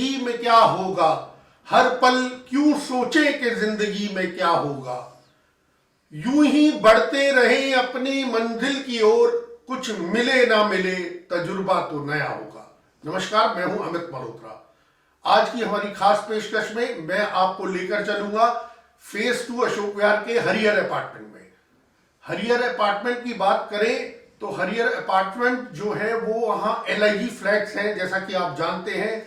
जिंदगी में क्या होगा, हर पल क्यों सोचे कि जिंदगी में क्या होगा, यूं ही बढ़ते रहे अपनी मंजिल की ओर, कुछ मिले ना मिले तजुर्बा तो नया होगा। नमस्कार, मैं हूं अमित मल्होत्रा। आज की हमारी खास पेशकश में मैं आपको लेकर चलूंगा फेज 2 अशोक विहार के हरियर अपार्टमेंट में। हरियर अपार्टमेंट की बात करें तो हरियर अपार्टमेंट जो है वो वहां LIG फ्लैट्स हैं, जैसा कि आप जानते हैं।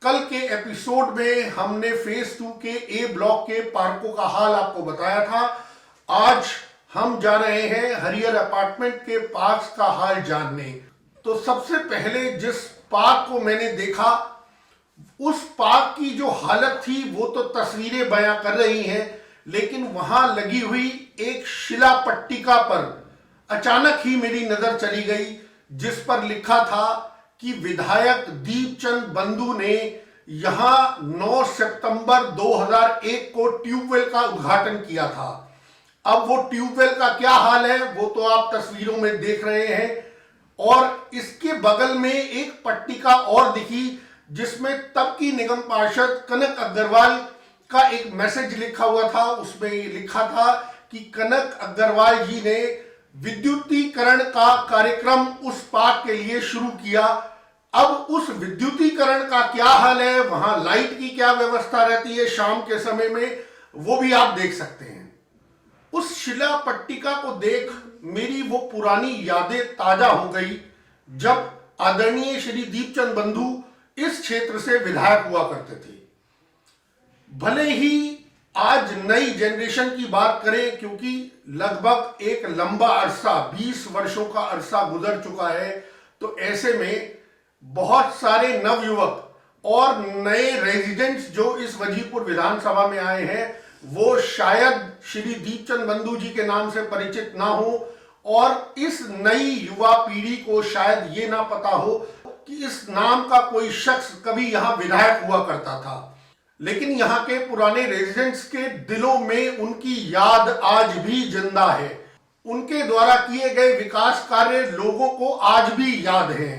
कल के एपिसोड में हमने फेज 2 के A ब्लॉक के पार्कों का हाल आपको बताया था। आज हम जा रहे हैं हरियर अपार्टमेंट के पार्क का हाल जानने। तो सबसे पहले जिस पार्क को मैंने देखा, उस पार्क की जो हालत थी वो तो तस्वीरें बयां कर रही हैं, लेकिन वहां लगी हुई एक शिला पट्टिका पर अचानक ही मेरी नजर चली गई, जिस पर लिखा था कि विधायक दीपचंद बंधु ने यहां 9 सितंबर 2001 को ट्यूबवेल का उद्घाटन किया था। अब वो ट्यूबवेल का क्या हाल है वो तो आप तस्वीरों में देख रहे हैं। और इसके बगल में एक पट्टिका और दिखी, जिसमें तब की निगम पार्षद कनक अग्रवाल का एक मैसेज लिखा हुआ था। उसमें लिखा था कि कनक अग्रवाल जी ने विद्युतीकरण का कार्यक्रम उस पार्क के लिए शुरू किया। अब उस विद्युतीकरण का क्या हाल है, वहां लाइट की क्या व्यवस्था रहती है शाम के समय में, वो भी आप देख सकते हैं। उस शिला पट्टिका को देख मेरी वो पुरानी यादें ताजा हो गई, जब आदरणीय श्री दीपचंद बंधु इस क्षेत्र से विधायक हुआ करते थे। भले ही आज नई जनरेशन की बात करें, क्योंकि लगभग एक लंबा अरसा 20 वर्षों का अरसा गुजर चुका है, तो ऐसे में बहुत सारे नवयुवक और नए रेजिडेंट्स जो इस वजीरपुर विधानसभा में आए हैं, वो शायद श्री दीपचंद बंधु जी के नाम से परिचित ना हो, और इस नई युवा पीढ़ी को शायद ये ना पता हो कि इस नाम का कोई शख्स कभी यहां विधायक हुआ करता था। लेकिन यहाँ के पुराने रेजिडेंट्स के दिलों में उनकी याद आज भी जिंदा है। उनके द्वारा किए गए विकास कार्य लोगों को आज भी याद हैं।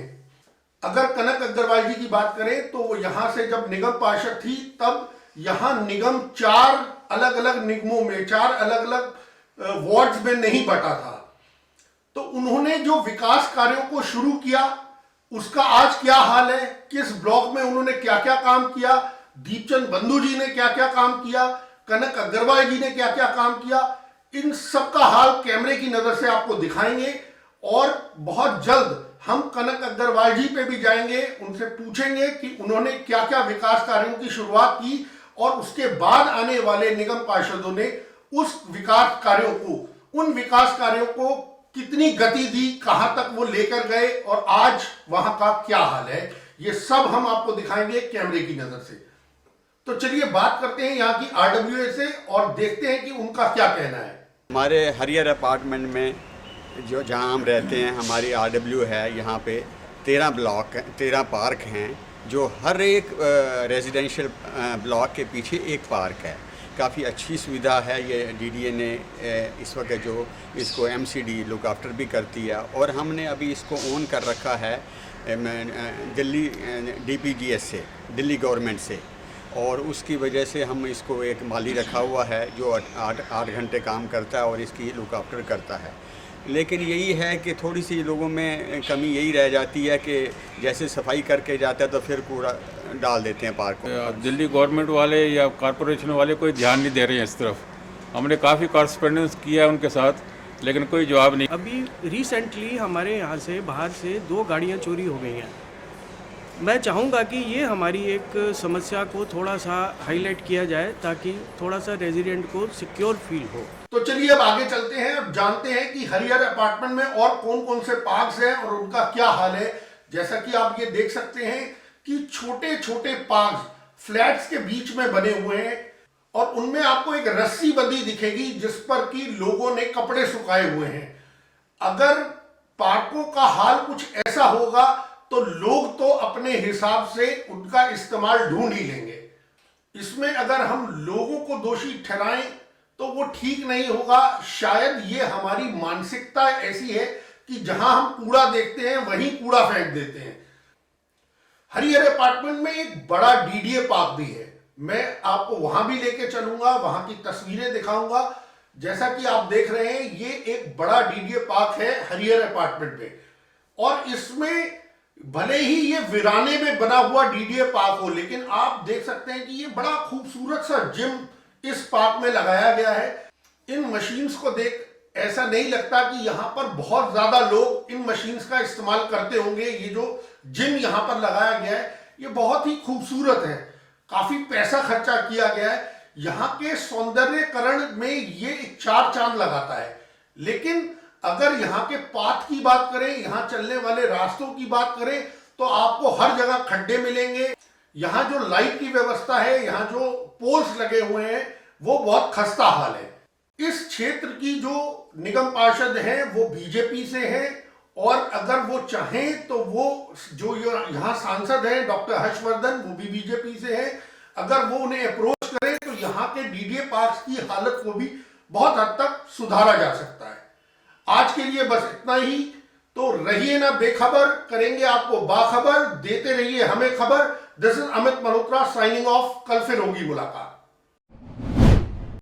अगर कनक अग्रवाल जी की बात करें तो वो यहाँ से जब निगम पार्षद थी, तब यहाँ निगम 4 अलग अलग निगमों में, 4 अलग अलग वार्ड्स में नहीं बटा था। तो उन्होंने जो विकास कार्यों को शुरू किया, उसका आज क्या हाल है, किस ब्लॉक में उन्होंने क्या क्या काम किया, दीपचंद बंधु जी ने क्या क्या काम किया, कनक अग्रवाल जी ने क्या क्या काम किया, इन सब का हाल कैमरे की नजर से आपको दिखाएंगे। और बहुत जल्द हम कनक अग्रवाल जी पे भी जाएंगे, उनसे पूछेंगे कि उन्होंने क्या क्या विकास कार्यों की शुरुआत की और उसके बाद आने वाले निगम पार्षदों ने उस विकास कार्यों को, उन विकास कार्यों को कितनी गति दी, कहां तक वो लेकर गए और आज वहां का क्या हाल है। ये सब हम आपको दिखाएंगे कैमरे की नजर से। तो चलिए बात करते हैं यहाँ की RWA से और देखते हैं कि उनका क्या कहना है। हमारे हरियर अपार्टमेंट में जो जहाँ हम रहते हैं, हमारी RW है। यहाँ पे 13 ब्लॉक, 13 पार्क हैं, जो हर एक रेजिडेंशियल ब्लॉक के पीछे एक पार्क है। काफ़ी अच्छी सुविधा है। ये DDA ने इस वक्त जो इसको MCD लुक आफ्टर भी करती है, और हमने अभी इसको ओन कर रखा है दिल्ली DPGS से, दिल्ली गवर्नमेंट से। और उसकी वजह से हम इसको एक माली रखा हुआ है जो 8 घंटे काम करता है और इसकी लुक आफ्टर करता है। लेकिन यही है कि थोड़ी सी लोगों में कमी यही रह जाती है कि जैसे सफाई करके जाता है तो फिर कूड़ा डाल देते हैं पार्क में। दिल्ली गवर्नमेंट वाले या कॉरपोरेशन वाले कोई ध्यान नहीं दे रहे हैं इस तरफ। हमने काफ़ी कॉरस्पॉन्डेंस किया है उनके साथ, लेकिन कोई जवाब नहीं। अभी रिसेंटली हमारे यहाँ से बाहर से 2 गाड़ियाँ चोरी हो गई हैं। मैं चाहूँगा कि ये हमारी एक समस्या को थोड़ा सा हाईलाइट किया जाए, ताकि थोड़ा सा रेजिडेंट को सिक्योर फील हो। तो चलिए अब आगे चलते हैं, अब जानते हैं कि हरियर अपार्टमेंट में और कौन कौन से पार्क्स हैं और उनका क्या हाल है। जैसा कि आप ये देख सकते हैं कि छोटे छोटे पार्क्स फ्लैट्स के बीच में बने हुए हैं, और उनमें आपको एक रस्सी बंधी दिखेगी जिस पर कि लोगों ने कपड़े सुखाए हुए हैं। अगर पार्कों का हाल कुछ ऐसा होगा तो लोग तो अपने हिसाब से उनका इस्तेमाल ढूंढ ही लेंगे। इसमें अगर हम लोगों को दोषी ठहराएं तो वो ठीक नहीं होगा। शायद ये हमारी मानसिकता ऐसी है कि जहां हम कूड़ा देखते हैं वहीं कूड़ा फेंक देते हैं। हरिहर अपार्टमेंट में एक बड़ा डीडीए पार्क भी है। मैं आपको वहां भी लेके चलूंगा, वहां की तस्वीरें दिखाऊंगा। जैसा कि आप देख रहे हैं, ये एक बड़ा डीडीए पार्क है हरिहर अपार्टमेंट में, और इसमें भले ही ये वीराने में बना हुआ डीडीए पार्क हो, लेकिन आप देख सकते हैं कि ये बड़ा खूबसूरत सा जिम इस पार्क में लगाया गया है। इन मशीन्स को देख ऐसा नहीं लगता कि यहां पर बहुत ज्यादा लोग इन मशीन्स का इस्तेमाल करते होंगे। ये जो जिम यहां पर लगाया गया है, ये बहुत ही खूबसूरत है, काफी पैसा खर्चा किया गया है। यहाँ के सौंदर्यकरण में ये 4 चांद लगाता है। लेकिन अगर यहाँ के पाथ की बात करें, यहाँ चलने वाले रास्तों की बात करें, तो आपको हर जगह खड्डे मिलेंगे। यहाँ जो लाइट की व्यवस्था है, यहाँ जो पोल्स लगे हुए हैं, वो बहुत खस्ता हाल है। इस क्षेत्र की जो निगम पार्षद हैं वो बीजेपी से हैं, और अगर वो चाहें तो वो जो यहाँ सांसद हैं डॉक्टर हर्षवर्धन, वो भी बीजेपी से हैं। अगर वो उन्हें अप्रोच करें तो यहाँ के डीडीए पार्क्स की हालत को भी बहुत हद तक सुधारा जा सकता है। आज के लिए बस इतना ही। तो रहिए ना बेखबर, करेंगे आपको बाखबर, देते रहिए हमें खबर। This is Amit Malhotra signing off. कल फिर होगी मुलाकात।